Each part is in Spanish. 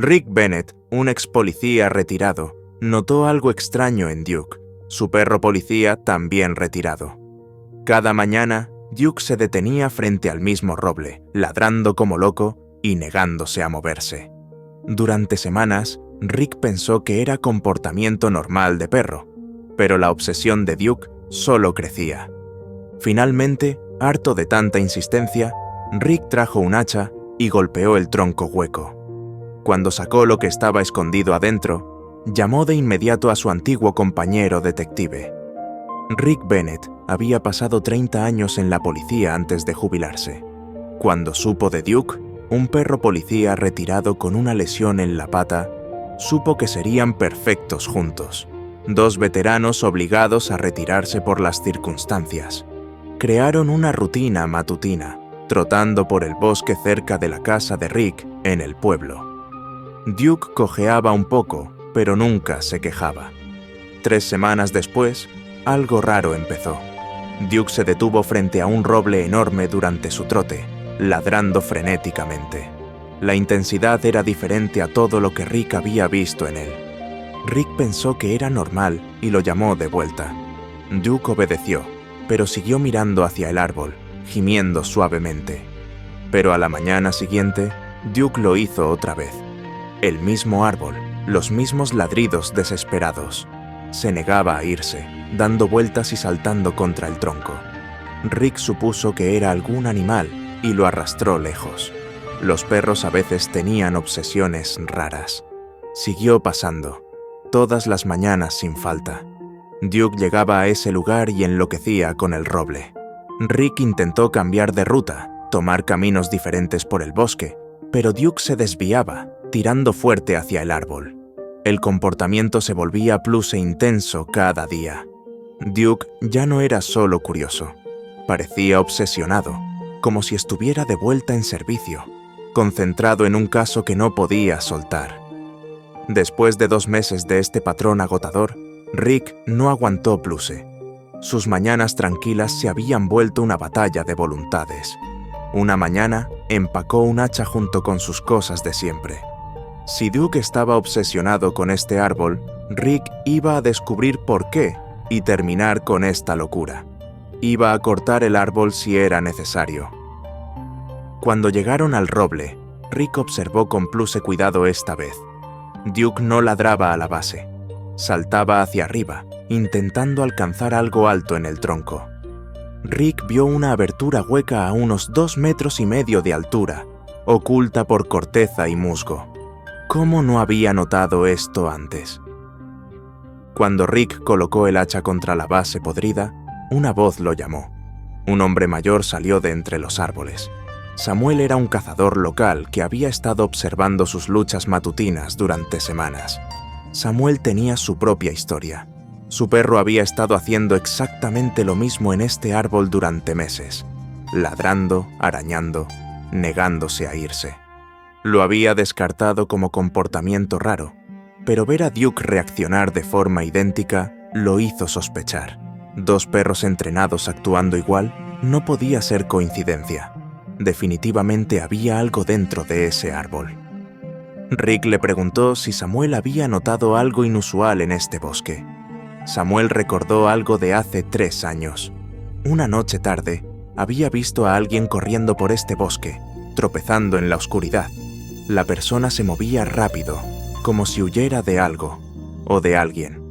Rick Bennett, un ex policía retirado, notó algo extraño en Duke, su perro policía también retirado. Cada mañana, Duke se detenía frente al mismo roble, ladrando como loco y negándose a moverse. Durante semanas, Rick pensó que era comportamiento normal de perro, pero la obsesión de Duke solo crecía. Finalmente, harto de tanta insistencia, Rick trajo un hacha y golpeó el tronco hueco. Cuando sacó lo que estaba escondido adentro, llamó de inmediato a su antiguo compañero detective. Rick Bennett había pasado 30 años en la policía antes de jubilarse. Cuando supo de Duke, un perro policía retirado con una lesión en la pata, supo que serían perfectos juntos. Dos veteranos obligados a retirarse por las circunstancias. Crearon una rutina matutina, trotando por el bosque cerca de la casa de Rick en el pueblo. Duke cojeaba un poco, pero nunca se quejaba. 3 semanas después, algo raro empezó. Duke se detuvo frente a un roble enorme durante su trote, ladrando frenéticamente. La intensidad era diferente a todo lo que Rick había visto en él. Rick pensó que era normal y lo llamó de vuelta. Duke obedeció, pero siguió mirando hacia el árbol, gimiendo suavemente. Pero a la mañana siguiente, Duke lo hizo otra vez. El mismo árbol, los mismos ladridos desesperados. Se negaba a irse, dando vueltas y saltando contra el tronco. Rick supuso que era algún animal y lo arrastró lejos. Los perros a veces tenían obsesiones raras. Siguió pasando, todas las mañanas sin falta. Duke llegaba a ese lugar y enloquecía con el roble. Rick intentó cambiar de ruta, tomar caminos diferentes por el bosque, pero Duke se desviaba, tirando fuerte hacia el árbol. El comportamiento se volvía plus e intenso cada día. Duke ya no era solo curioso, parecía obsesionado, como si estuviera de vuelta en servicio, concentrado en un caso que no podía soltar. Después de 2 meses de este patrón agotador, Rick no aguantó pluse. Sus mañanas tranquilas se habían vuelto una batalla de voluntades. Una mañana, empacó un hacha junto con sus cosas de siempre. Si Duke estaba obsesionado con este árbol, Rick iba a descubrir por qué y terminar con esta locura. Iba a cortar el árbol si era necesario. Cuando llegaron al roble, Rick observó con pluse cuidado esta vez. Duke no ladraba a la base. Saltaba hacia arriba, intentando alcanzar algo alto en el tronco. Rick vio una abertura hueca a unos 2,5 metros de altura, oculta por corteza y musgo. ¿Cómo no había notado esto antes? Cuando Rick colocó el hacha contra la base podrida, una voz lo llamó. Un hombre mayor salió de entre los árboles. Samuel era un cazador local que había estado observando sus luchas matutinas durante semanas. Samuel tenía su propia historia. Su perro había estado haciendo exactamente lo mismo en este árbol durante meses, ladrando, arañando, negándose a irse. Lo había descartado como comportamiento raro, pero ver a Duke reaccionar de forma idéntica lo hizo sospechar. 2 perros entrenados actuando igual no podía ser coincidencia. Definitivamente había algo dentro de ese árbol. Rick le preguntó si Samuel había notado algo inusual en este bosque. Samuel recordó algo de hace 3 años. Una noche tarde, había visto a alguien corriendo por este bosque, tropezando en la oscuridad. La persona se movía rápido, como si huyera de algo o de alguien.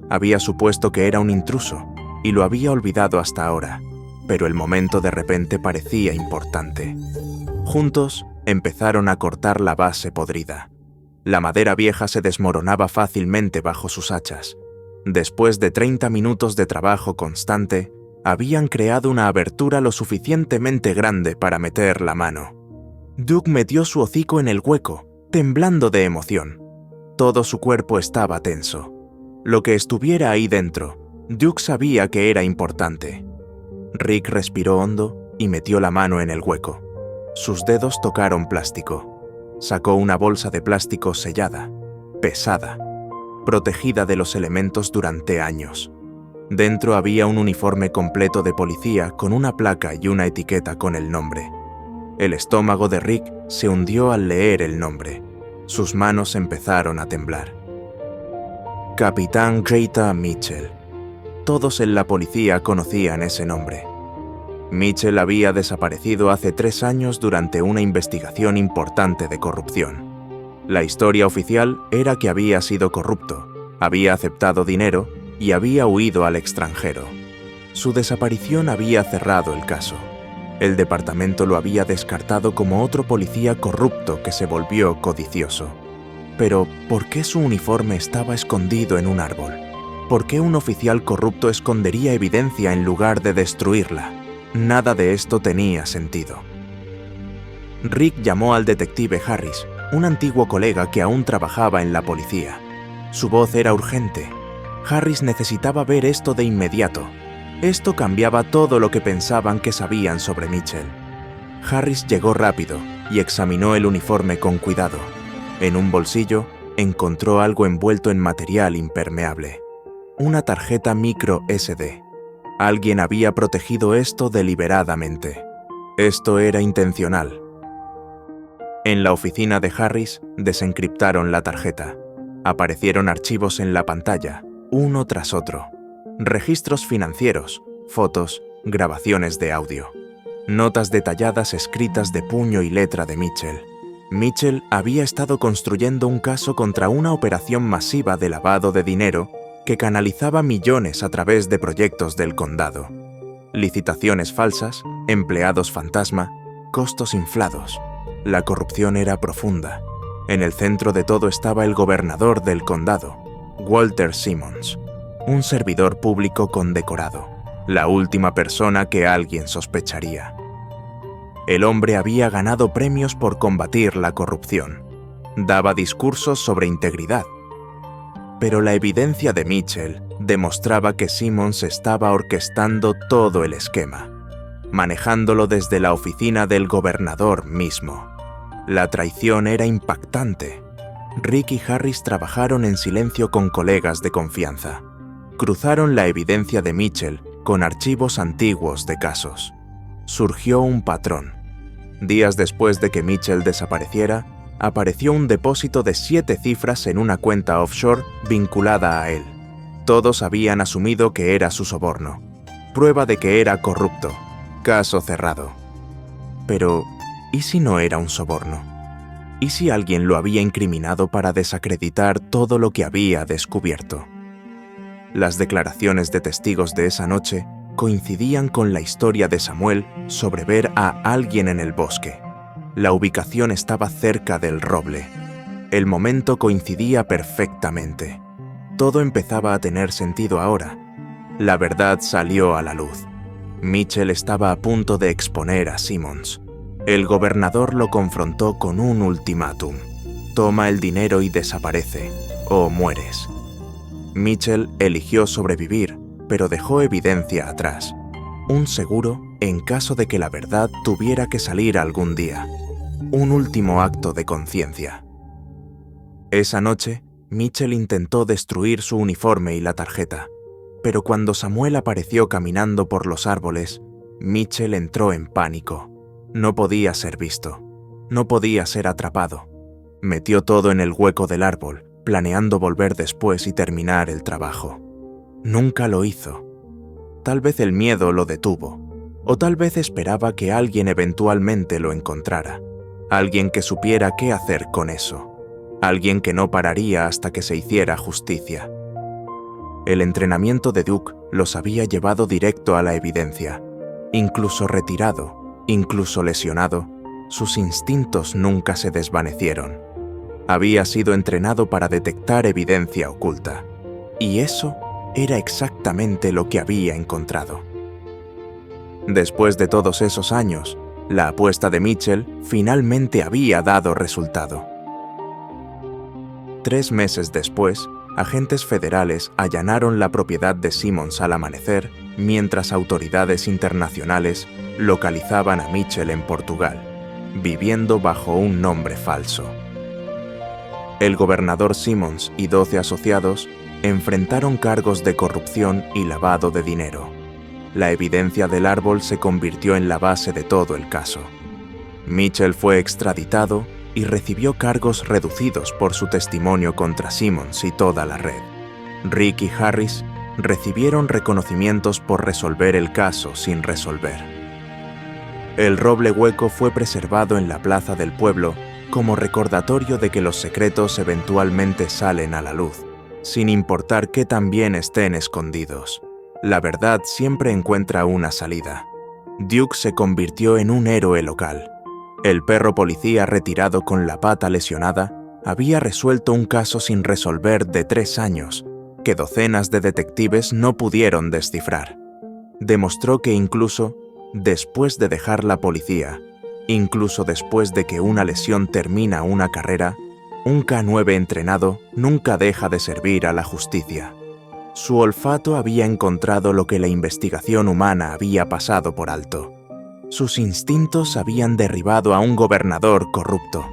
Había supuesto que era un intruso y lo había olvidado hasta ahora, pero el momento de repente parecía importante. Juntos empezaron a cortar la base podrida. La madera vieja se desmoronaba fácilmente bajo sus hachas. Después de 30 minutos de trabajo constante, habían creado una abertura lo suficientemente grande para meter la mano. Duke metió su hocico en el hueco, temblando de emoción. Todo su cuerpo estaba tenso. Lo que estuviera ahí dentro, Duke sabía que era importante. Rick respiró hondo y metió la mano en el hueco. Sus dedos tocaron plástico. Sacó una bolsa de plástico sellada, pesada, protegida de los elementos durante años. Dentro había un uniforme completo de policía con una placa y una etiqueta con el nombre. El estómago de Rick se hundió al leer el nombre. Sus manos empezaron a temblar. Capitán Greta Mitchell. Todos en la policía conocían ese nombre. Mitchell había desaparecido hace 3 años durante una investigación importante de corrupción. La historia oficial era que había sido corrupto, había aceptado dinero y había huido al extranjero. Su desaparición había cerrado el caso. El departamento lo había descartado como otro policía corrupto que se volvió codicioso. Pero, ¿por qué su uniforme estaba escondido en un árbol? ¿Por qué un oficial corrupto escondería evidencia en lugar de destruirla? Nada de esto tenía sentido. Rick llamó al detective Harris, un antiguo colega que aún trabajaba en la policía. Su voz era urgente. Harris necesitaba ver esto de inmediato. Esto cambiaba todo lo que pensaban que sabían sobre Mitchell. Harris llegó rápido y examinó el uniforme con cuidado. En un bolsillo encontró algo envuelto en material impermeable. Una tarjeta micro SD. Alguien había protegido esto deliberadamente. Esto era intencional. En la oficina de Harris desencriptaron la tarjeta. Aparecieron archivos en la pantalla, uno tras otro. Registros financieros, fotos, grabaciones de audio. Notas detalladas escritas de puño y letra de Mitchell. Mitchell había estado construyendo un caso contra una operación masiva de lavado de dinero que canalizaba millones a través de proyectos del condado. Licitaciones falsas, empleados fantasma, costos inflados. La corrupción era profunda. En el centro de todo estaba el gobernador del condado, Walter Simmons, un servidor público condecorado, la última persona que alguien sospecharía. El hombre había ganado premios por combatir la corrupción. Daba discursos sobre integridad. Pero la evidencia de Mitchell demostraba que Simmons estaba orquestando todo el esquema, manejándolo desde la oficina del gobernador mismo. La traición era impactante. Rick y Harris trabajaron en silencio con colegas de confianza. Cruzaron la evidencia de Mitchell con archivos antiguos de casos. Surgió un patrón. Días después de que Mitchell desapareciera, apareció un depósito de 7 cifras en una cuenta offshore vinculada a él. Todos habían asumido que era su soborno. Prueba de que era corrupto. Caso cerrado. Pero, ¿y si no era un soborno? ¿Y si alguien lo había incriminado para desacreditar todo lo que había descubierto? Las declaraciones de testigos de esa noche coincidían con la historia de Samuel sobre ver a alguien en el bosque. La ubicación estaba cerca del roble. El momento coincidía perfectamente. Todo empezaba a tener sentido ahora. La verdad salió a la luz. Mitchell estaba a punto de exponer a Simmons. El gobernador lo confrontó con un ultimátum. Toma el dinero y desaparece, o mueres. Mitchell eligió sobrevivir, pero dejó evidencia atrás. Un seguro en caso de que la verdad tuviera que salir algún día. Un último acto de conciencia. Esa noche, Mitchell intentó destruir su uniforme y la tarjeta, pero cuando Samuel apareció caminando por los árboles, Mitchell entró en pánico. No podía ser visto. No podía ser atrapado. Metió todo en el hueco del árbol, planeando volver después y terminar el trabajo. Nunca lo hizo. Tal vez el miedo lo detuvo, o tal vez esperaba que alguien eventualmente lo encontrara, alguien que supiera qué hacer con eso, alguien que no pararía hasta que se hiciera justicia. El entrenamiento de Duke los había llevado directo a la evidencia. Incluso retirado, incluso lesionado, sus instintos nunca se desvanecieron. Había sido entrenado para detectar evidencia oculta, y eso era exactamente lo que había encontrado. Después de todos esos años, la apuesta de Mitchell finalmente había dado resultado. 3 meses después, agentes federales allanaron la propiedad de Simmons al amanecer, mientras autoridades internacionales localizaban a Mitchell en Portugal, viviendo bajo un nombre falso. El gobernador Simmons y 12 asociados enfrentaron cargos de corrupción y lavado de dinero. La evidencia del árbol se convirtió en la base de todo el caso. Mitchell fue extraditado y recibió cargos reducidos por su testimonio contra Simmons y toda la red. Rick y Harris recibieron reconocimientos por resolver el caso sin resolver. El roble hueco fue preservado en la plaza del pueblo como recordatorio de que los secretos eventualmente salen a la luz, sin importar qué tan bien estén escondidos. La verdad siempre encuentra una salida. Duke se convirtió en un héroe local. El perro policía retirado con la pata lesionada había resuelto un caso sin resolver de 3 años, que docenas de detectives no pudieron descifrar. Demostró que incluso después de dejar la policía, incluso después de que una lesión termina una carrera, un K9 entrenado nunca deja de servir a la justicia. Su olfato había encontrado lo que la investigación humana había pasado por alto. Sus instintos habían derribado a un gobernador corrupto.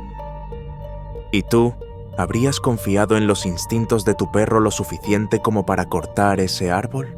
¿Y tú? ¿Habrías confiado en los instintos de tu perro lo suficiente como para cortar ese árbol?